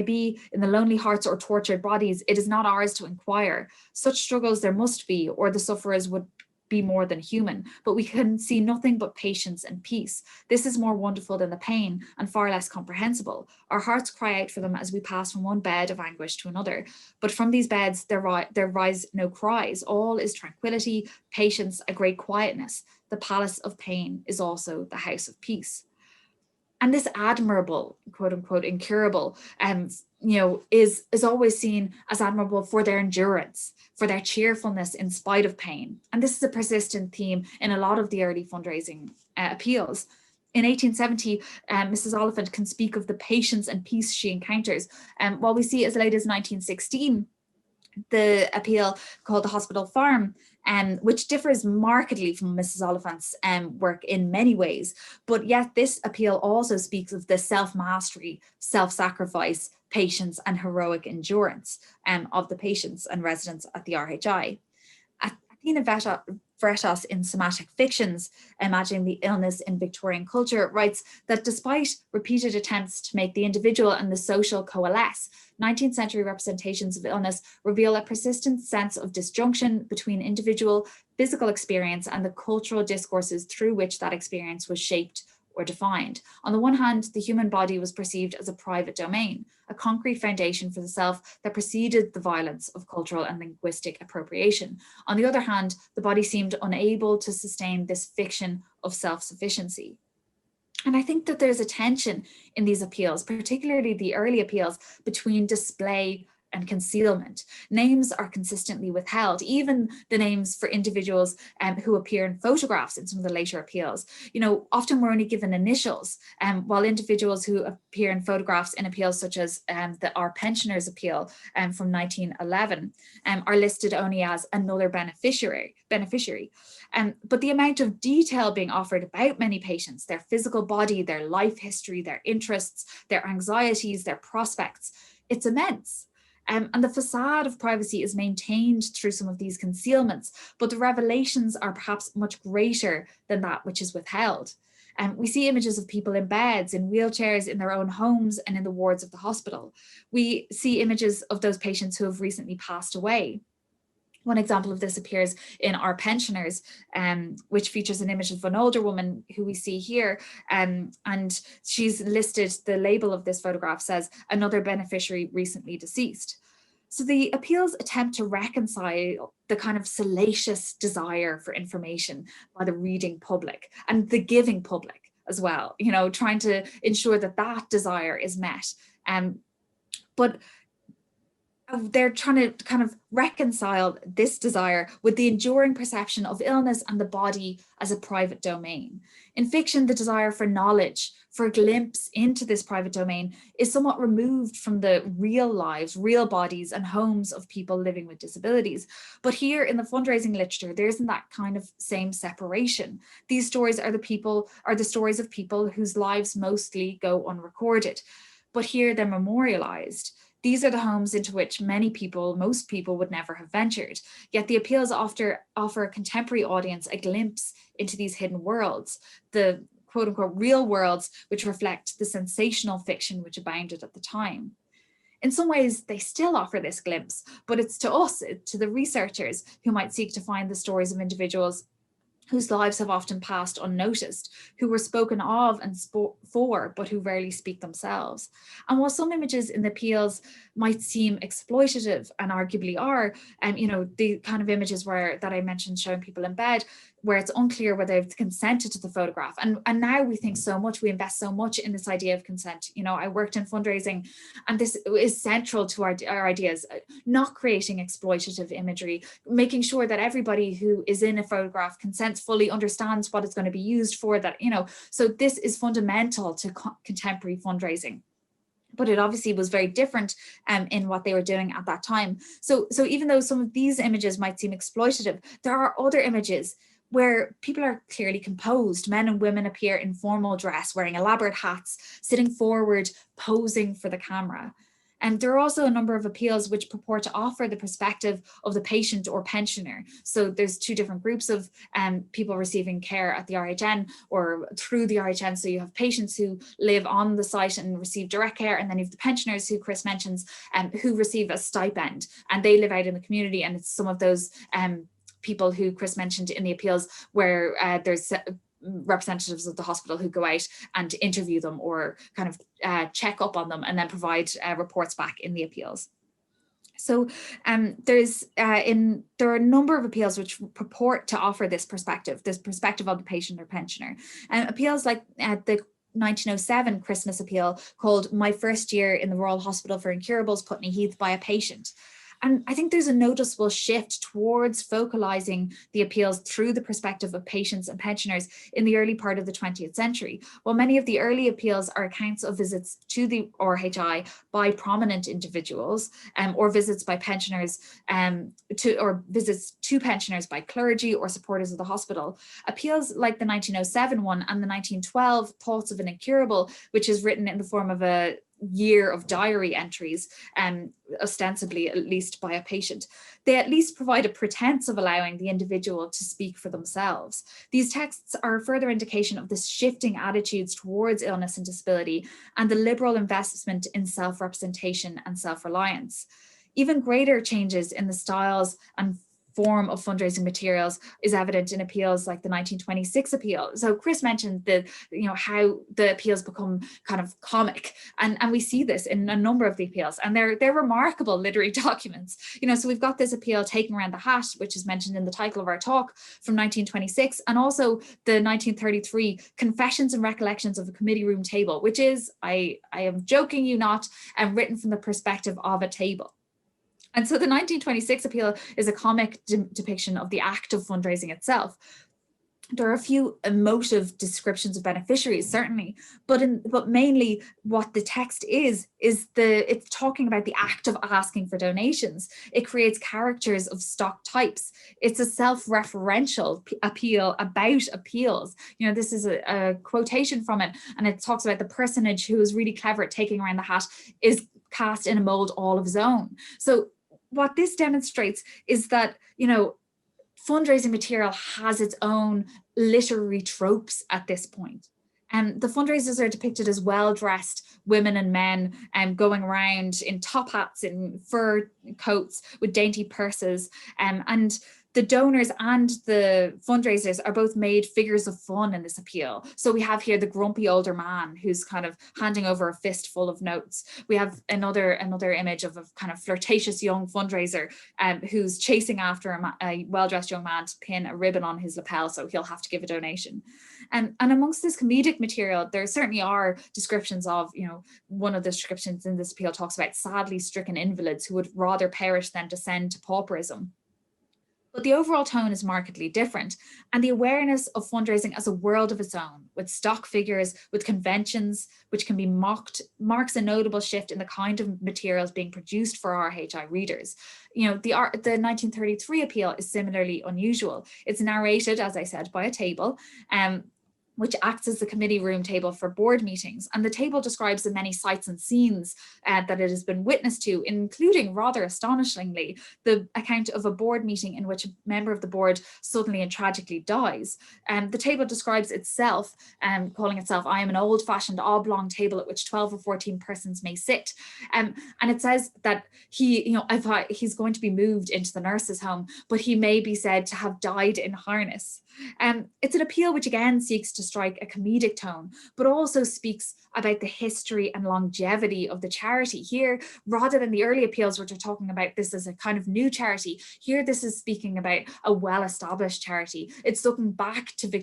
be in the lonely hearts or tortured bodies, it is not ours to inquire. Such struggles there must be, or the sufferers would be more than human, but we can see nothing but patience and peace. This is more wonderful than the pain and far less comprehensible. Our hearts cry out for them as we pass from one bed of anguish to another. But from these beds there rise no cries. All is tranquility, patience, a great quietness. The palace of pain is also the house of peace. And this admirable, quote unquote, incurable, is always seen as admirable for their endurance, for their cheerfulness in spite of pain. And this is a persistent theme in a lot of the early fundraising appeals. In 1870, Mrs. Oliphant can speak of the patience and peace she encounters. While we see as late as 1916, the appeal called The Hospital Farm, which differs markedly from Mrs. Oliphant's work in many ways, but yet this appeal also speaks of the self-mastery, self-sacrifice, patience and heroic endurance of the patients and residents at the RHI. Athena Vretas in Somatic Fictions, Imagining the Illness in Victorian Culture, writes that despite repeated attempts to make the individual and the social coalesce, 19th century representations of illness reveal a persistent sense of disjunction between individual physical experience and the cultural discourses through which that experience was shaped or defined. On the one hand, the human body was perceived as a private domain, a concrete foundation for the self that preceded the violence of cultural and linguistic appropriation. On the other hand, the body seemed unable to sustain this fiction of self-sufficiency. And I think that there's a tension in these appeals, particularly the early appeals, between display and concealment. Names are consistently withheld, even the names for individuals who appear in photographs in some of the later appeals. Often we're only given initials, while individuals who appear in photographs in appeals such as Our Pensioners Appeal from 1911 are listed only as another beneficiary. But the amount of detail being offered about many patients, their physical body, their life history, their interests, their anxieties, their prospects, it's immense. And the facade of privacy is maintained through some of these concealments, but the revelations are perhaps much greater than that which is withheld. We see images of people in beds, in wheelchairs, in their own homes and in the wards of the hospital. We see images of those patients who have recently passed away. One example of this appears in Our Pensioners, which features an image of an older woman who we see here, and she's listed, the label of this photograph says, another beneficiary recently deceased. So the appeals attempt to reconcile the kind of salacious desire for information by the reading public and the giving public as well, trying to ensure that that desire is met. But they're trying to kind of reconcile this desire with the enduring perception of illness and the body as a private domain. In fiction, the desire for knowledge, for a glimpse into this private domain, is somewhat removed from the real lives, real bodies and homes of people living with disabilities. But here in the fundraising literature, there isn't that kind of same separation. These stories are the stories of people whose lives mostly go unrecorded, but here they're memorialized. These are the homes into which most people would never have ventured. Yet the appeals offer a contemporary audience a glimpse into these hidden worlds, the quote unquote real worlds which reflect the sensational fiction which abounded at the time. In some ways, they still offer this glimpse, but it's to us, to the researchers who might seek to find the stories of individuals whose lives have often passed unnoticed, who were spoken of and for, but who rarely speak themselves. And while some images in the appeals might seem exploitative and arguably are, the kind of images that I mentioned showing people in bed, where it's unclear whether they've consented to the photograph. And now we invest so much in this idea of consent. I worked in fundraising, and this is central to our ideas, not creating exploitative imagery, making sure that everybody who is in a photograph consents fully, understands what it's going to be used for, so this is fundamental to contemporary fundraising. But it obviously was very different in what they were doing at that time. So even though some of these images might seem exploitative, there are other images where people are clearly composed. Men and women appear in formal dress, wearing elaborate hats, sitting forward, posing for the camera. And there are also a number of appeals which purport to offer the perspective of the patient or pensioner. So there's two different groups of people receiving care at the RHN or through the RHN. So you have patients who live on the site and receive direct care, and then you have the pensioners who Chris mentions who receive a stipend, and they live out in the community, and it's some of those people who Chris mentioned in the appeals where there's representatives of the hospital who go out and interview them or kind of check up on them and then provide reports back in the appeals. So there are a number of appeals which purport to offer this perspective of the patient or pensioner. Appeals like the 1907 Christmas appeal called My First Year in the Royal Hospital for Incurables, Putney Heath by a Patient. And I think there's a noticeable shift towards focalizing the appeals through the perspective of patients and pensioners in the early part of the 20th century. While many of the early appeals are accounts of visits to the RHI by prominent individuals, or visits by pensioners or visits to pensioners by clergy or supporters of the hospital, appeals like the 1907 one and the 1912 Thoughts of an Incurable, which is written in the form of a year of diary entries, ostensibly at least by a patient, they at least provide a pretense of allowing the individual to speak for themselves. These texts are a further indication of the shifting attitudes towards illness and disability and the liberal investment in self-representation and self-reliance. Even greater changes in the styles and form of fundraising materials is evident in appeals like the 1926 appeal. So Chris mentioned how the appeals become kind of comic, and we see this in a number of the appeals, and they're remarkable literary documents. So we've got this appeal, Taking Around the Hat, which is mentioned in the title of our talk, from 1926, and also the 1933 Confessions and Recollections of a Committee Room Table, which is, I am joking you not, written from the perspective of a table. And so the 1926 appeal is a comic depiction of the act of fundraising itself. There are a few emotive descriptions of beneficiaries, certainly, but mainly what the text is it's talking about the act of asking for donations. It creates characters of stock types. It's a self-referential appeal about appeals. This is a quotation from it, and it talks about the personage who is really clever at taking around the hat is cast in a mold all of his own. So what this demonstrates is that, fundraising material has its own literary tropes at this point. And the fundraisers are depicted as well-dressed women and men going around in top hats, in fur coats with dainty purses, and the donors and the fundraisers are both made figures of fun in this appeal. So we have here the grumpy older man who's kind of handing over a fistful of notes. We have another image of a kind of flirtatious young fundraiser who's chasing after a well-dressed young man to pin a ribbon on his lapel, so he'll have to give a donation. And amongst this comedic material, there certainly are descriptions of, one of the descriptions in this appeal talks about sadly stricken invalids who would rather perish than descend to pauperism. But the overall tone is markedly different, and the awareness of fundraising as a world of its own, with stock figures, with conventions, which can be mocked, marks a notable shift in the kind of materials being produced for RHI readers. The 1933 appeal is similarly unusual. It's narrated, as I said, by a table, which acts as the committee room table for board meetings. And the table describes the many sights and scenes that it has been witness to, including, rather astonishingly, the account of a board meeting in which a member of the board suddenly and tragically dies. The table describes itself, calling itself, I am an old-fashioned oblong table at which 12 or 14 persons may sit. And it says that he's going to be moved into the nurse's home, but he may be said to have died in harness. It's an appeal which again seeks to strike a comedic tone, but also speaks about the history and longevity of the charity. Here, rather than the early appeals, which are talking about this as a kind of new charity, here this is speaking about a well-established charity. It's looking back to the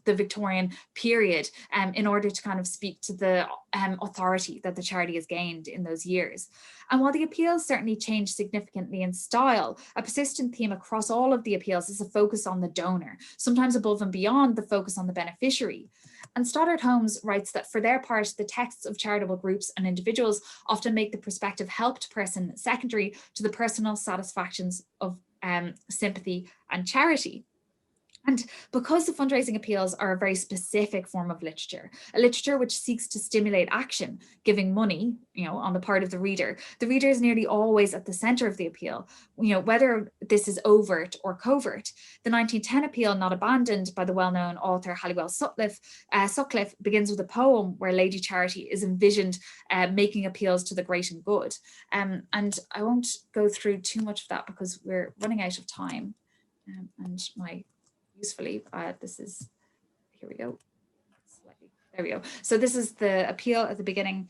Victorian period in order to kind of speak to the authority that the charity has gained in those years. And while the appeals certainly change significantly in style, a persistent theme across all of the appeals is a focus on the donor, sometimes above and beyond the focus on the beneficiary. And Stoddard Holmes writes that for their part, the texts of charitable groups and individuals often make the prospective helped person secondary to the personal satisfactions of sympathy and charity. And because the fundraising appeals are a very specific form of literature, a literature which seeks to stimulate action, giving money, on the part of the reader is nearly always at the center of the appeal, whether this is overt or covert. The 1910 appeal, Not Abandoned, by the well-known author Halliwell Sutcliffe, begins with a poem where Lady Charity is envisioned making appeals to the great and good. And I won't go through too much of that because we're running out of time. and my usefully, this is, here we go. There we go. So this is the appeal at the beginning.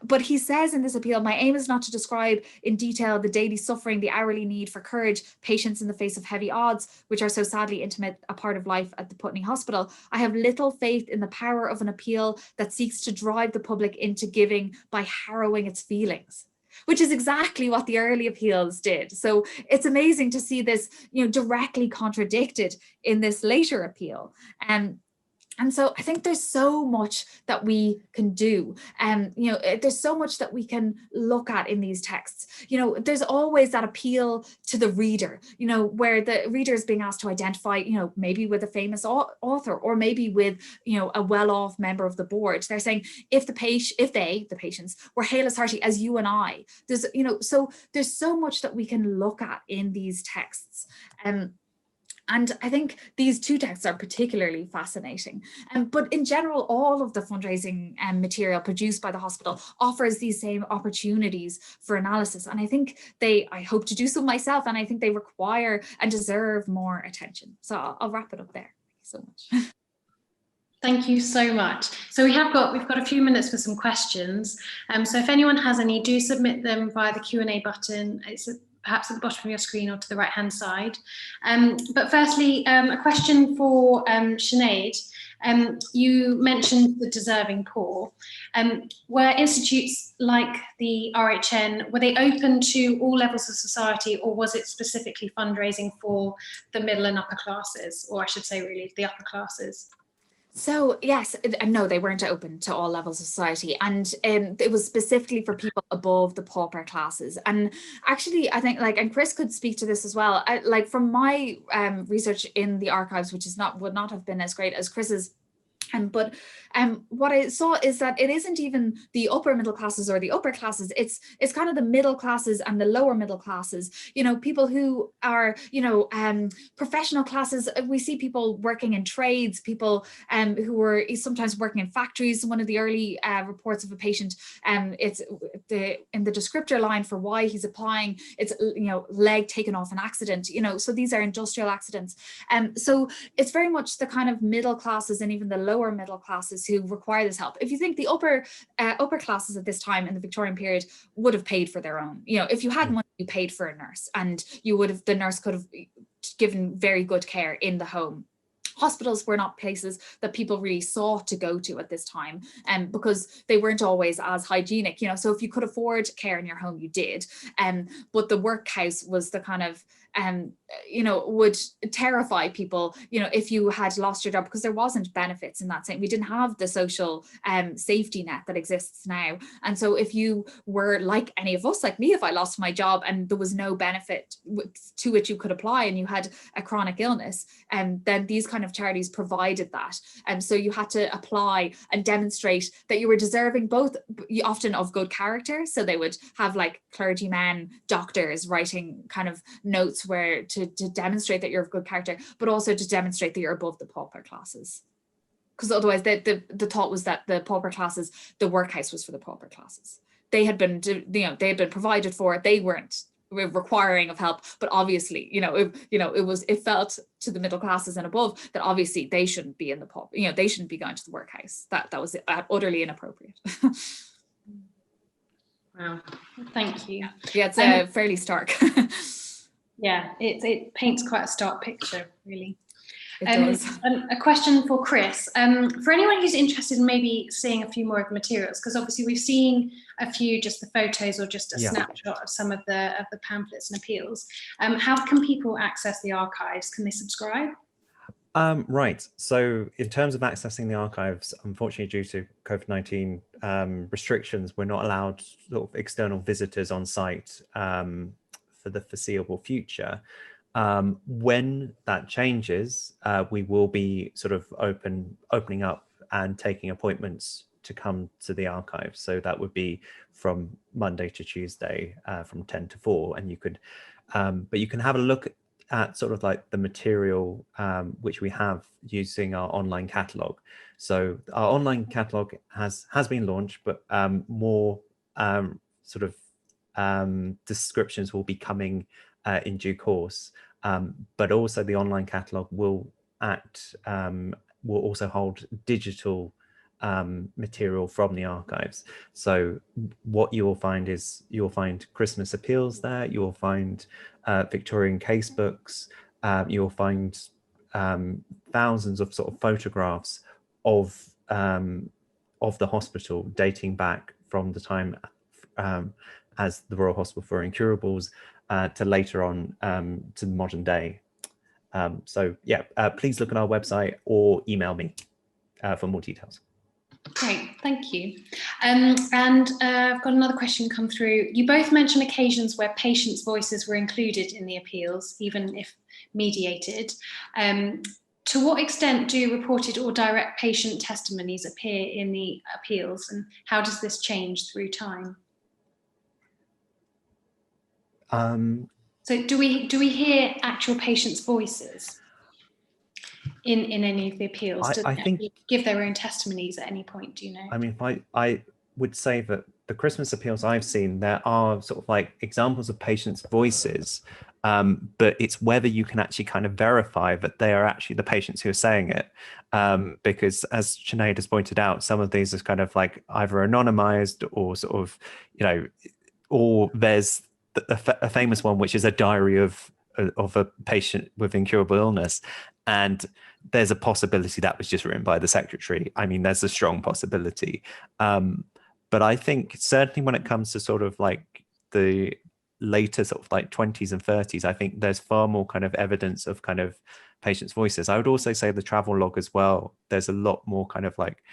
But he says in this appeal, my aim is not to describe in detail the daily suffering, the hourly need for courage, patience in the face of heavy odds, which are so sadly intimate a part of life at the Putney Hospital. I have little faith in the power of an appeal that seeks to drive the public into giving by harrowing its feelings, which is exactly what the early appeals did. So it's amazing to see this, directly contradicted in this later appeal. And so I think there's so much that we can do. There's so much that we can look at in these texts. There's always that appeal to the reader, where the reader is being asked to identify, maybe with a famous author, or maybe with, a well-off member of the board. They're saying, if the patients, were hale as hearty as you and I, so there's so much that we can look at in these texts. And I think these two texts are particularly fascinating. But in general, all of the fundraising material produced by the hospital offers these same opportunities for analysis. And I think I hope to do so myself, and I think they require and deserve more attention. So I'll wrap it up there. Thank you so much.
Thank you so much. So we've got a few minutes for some questions. So if anyone has any, do submit them via the Q&A button. It's perhaps at the bottom of your screen or to the right-hand side. But firstly, a question for Sinead. You mentioned the deserving poor. Were institutes like the RHN, were they open to all levels of society, or was it specifically fundraising for the middle and upper classes, or I should say really the upper classes?
So yes, no, they weren't open to all levels of society, and it was specifically for people above the pauper classes. And actually, I think and Chris could speak to this as well. From my research in the archives, which would not have been as great as Chris's. But what I saw is that it isn't even the upper middle classes or the upper classes. It's kind of the middle classes and the lower middle classes. People who are professional classes. We see people working in trades, people who were sometimes working in factories. One of the early reports of a patient, it's in the descriptor line for why he's applying. It's leg taken off an accident. So these are industrial accidents. So it's very much the kind of middle classes and even the lower middle classes who require this help. If you think the upper classes at this time in the Victorian period would have paid for their own, if you had money, you paid for a nurse, and the nurse could have given very good care in the home. Hospitals were not places that people really sought to go to at this time, because they weren't always as hygienic, so if you could afford care in your home, you did. But the workhouse was the kind of would terrify people, if you had lost your job, because there wasn't benefits in that sense. We didn't have the social safety net that exists now. And so if you were like any of us, like me, if I lost my job and there was no benefit to which you could apply, and you had a chronic illness, then these kind of charities provided that. And so you had to apply and demonstrate that you were deserving, both often of good character. So they would have clergymen, doctors writing kind of notes where to demonstrate that you're of good character, but also to demonstrate that you're above the pauper classes. Because otherwise the thought was that the pauper classes, the workhouse was for the pauper classes. They had been, they had been provided for, they weren't requiring of help, but obviously, it felt to the middle classes and above that obviously they shouldn't be in the pauper, they shouldn't be going to the workhouse. That was utterly inappropriate.
Wow, thank you.
Yeah, it's fairly stark.
Yeah, it paints quite a stark picture, really.
It does.
A question for Chris. For anyone who's interested in maybe seeing a few more of the materials, because obviously we've seen a few, just the photos or just a snapshot of some of the pamphlets and appeals. How can people access the archives? Can they subscribe?
Right. So in terms of accessing the archives, unfortunately, due to COVID-19 restrictions, we're not allowed sort of external visitors on site for the foreseeable future. When that changes, we will be sort of opening up and taking appointments to come to the archive. So that would be from Monday to Tuesday from 10 to 4. And you could, but you can have a look at sort of the material which we have using our online catalogue. So our online catalogue has been launched, but more sort of descriptions will be coming in due course. but also the online catalogue will also hold digital material from the archives. So what you will find is you'll find Christmas appeals there, you'll find Victorian casebooks, you'll find thousands of sort of photographs of the hospital dating back from the time as the Royal Hospital for Incurables to later on to the modern day. So yeah, please look at our website or email me for more details.
Great, thank you. And I've got another question come through. You both mentioned occasions where patients' voices were included in the appeals, even if mediated. To what extent do reported or direct patient testimonies appear in the appeals, and how does this change through time? So do we hear actual patients' voices in any of the appeals? Do
I think
give their own testimonies at any point, do you know?
I mean, I would say that the Christmas appeals I've seen, there are sort of like examples of patients' voices, but it's whether you can actually kind of verify that they are actually the patients who are saying it. Because as Sinead has pointed out, some of these is kind of like either anonymized or sort of, you know, or there's a famous one, which is a diary of a patient with incurable illness. And there's a possibility that was just written by the secretary. I mean, there's a strong possibility. But I think certainly when it comes to sort of like the later sort of like 20s and 30s, I think there's far more kind of evidence of kind of patients' voices. I would also say the travel log as well. There's a lot more kind of like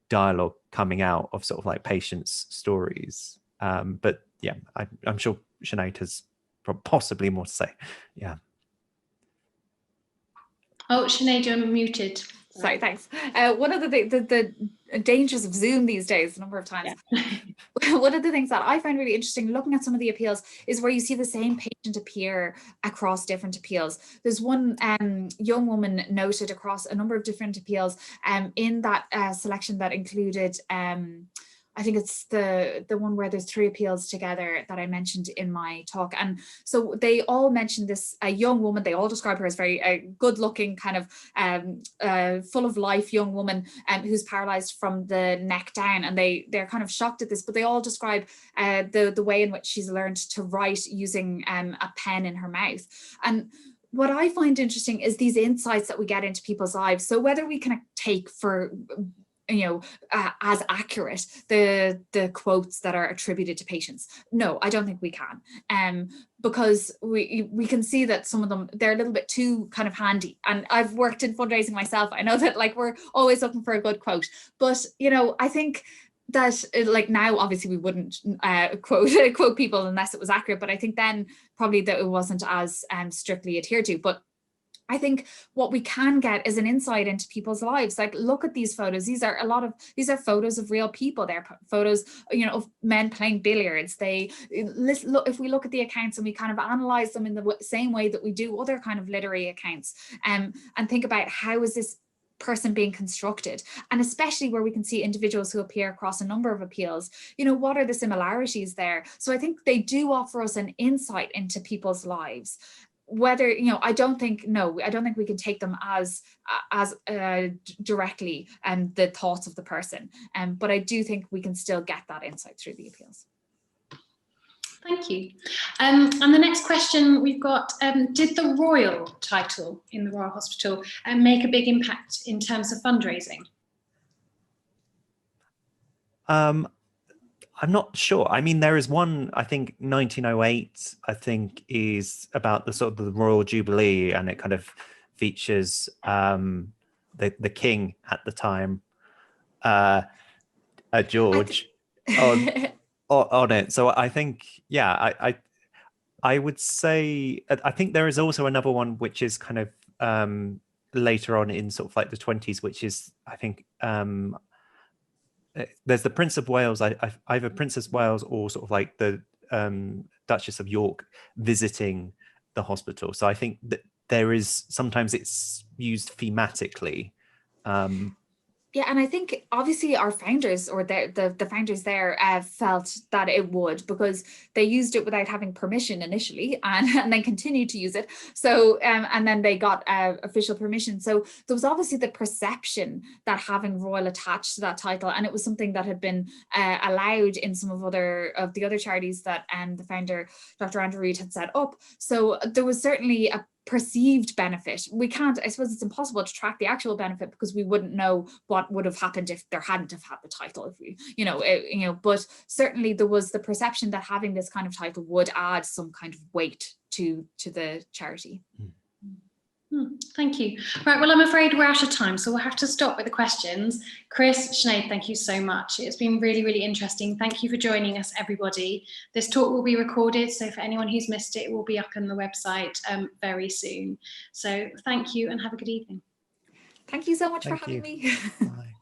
dialogue coming out of sort of like patients' stories. But yeah, I'm sure Sinead has possibly more to say. Yeah.
Oh, Sinead, you're muted.
Sorry, thanks. One of the dangers of Zoom these days, a number of times. Yeah. One of the things that I find really interesting looking at some of the appeals is where you see the same patient appear across different appeals. There's one young woman noted across a number of different appeals in that selection that included I think it's the one where there's 3 appeals together that I mentioned in my talk. And so they all mentioned this, a young woman, they all describe her as very good looking, kind of full of life young woman who's paralyzed from the neck down. And they're kind of shocked at this, but they all describe the way in which she's learned to write using a pen in her mouth. And what I find interesting is these insights that we get into people's lives. So whether we can take for as accurate the quotes that are attributed to patients. No, I don't think we can, because we can see that some of them, they're a little bit too kind of handy. And I've worked in fundraising myself. I know that like we're always looking for a good quote, but I think that like now obviously we wouldn't quote people unless it was accurate, but I think then probably that it wasn't as strictly adhered to. But I think what we can get is an insight into people's lives. Like, look at these photos. These are photos of real people. They're photos, of men playing billiards. Look, if we look at the accounts and we kind of analyze them in the same way that we do other kind of literary accounts, and think about how is this person being constructed, and especially where we can see individuals who appear across a number of appeals, what are the similarities there? So I think they do offer us an insight into people's lives. Whether, I don't think we can take them as directly the thoughts of the person. But I do think we can still get that insight through the appeals.
Thank you. And the next question we've got, did the royal title in the Royal Hospital make a big impact in terms of fundraising?
I'm not sure. I mean, there is one, I think 1908, I think is about the sort of the Royal Jubilee, and it kind of features the king at the time, George, on it. So I think, yeah, I would say, I think there is also another one which is kind of later on in sort of like the 20s, which is, I think, there's the Prince of Wales, either Princess Wales or sort of like the Duchess of York visiting the hospital. So I think that there is, sometimes it's used thematically.
Yeah, and I think obviously our founders, or the founders there, felt that it would, because they used it without having permission initially, and then continued to use it. So and then they got official permission. So there was obviously the perception that having royal attached to that title, and it was something that had been allowed in some of the other charities that the founder, Dr. Andrew Reid, had set up. So there was certainly a perceived benefit. We can't, I suppose it's impossible to track the actual benefit, because we wouldn't know what would have happened if there hadn't have had the title, if we, but certainly there was the perception that having this kind of title would add some kind of weight to the charity.
Thank you. Right, well, I'm afraid we're out of time, so we'll have to stop with the questions. Chris, Sinead, thank you so much. It's been really, really interesting. Thank you for joining us, everybody. This talk will be recorded, so for anyone who's missed it, it will be up on the website very soon. So thank you and have a good evening.
Thank you so much for having me.
Bye.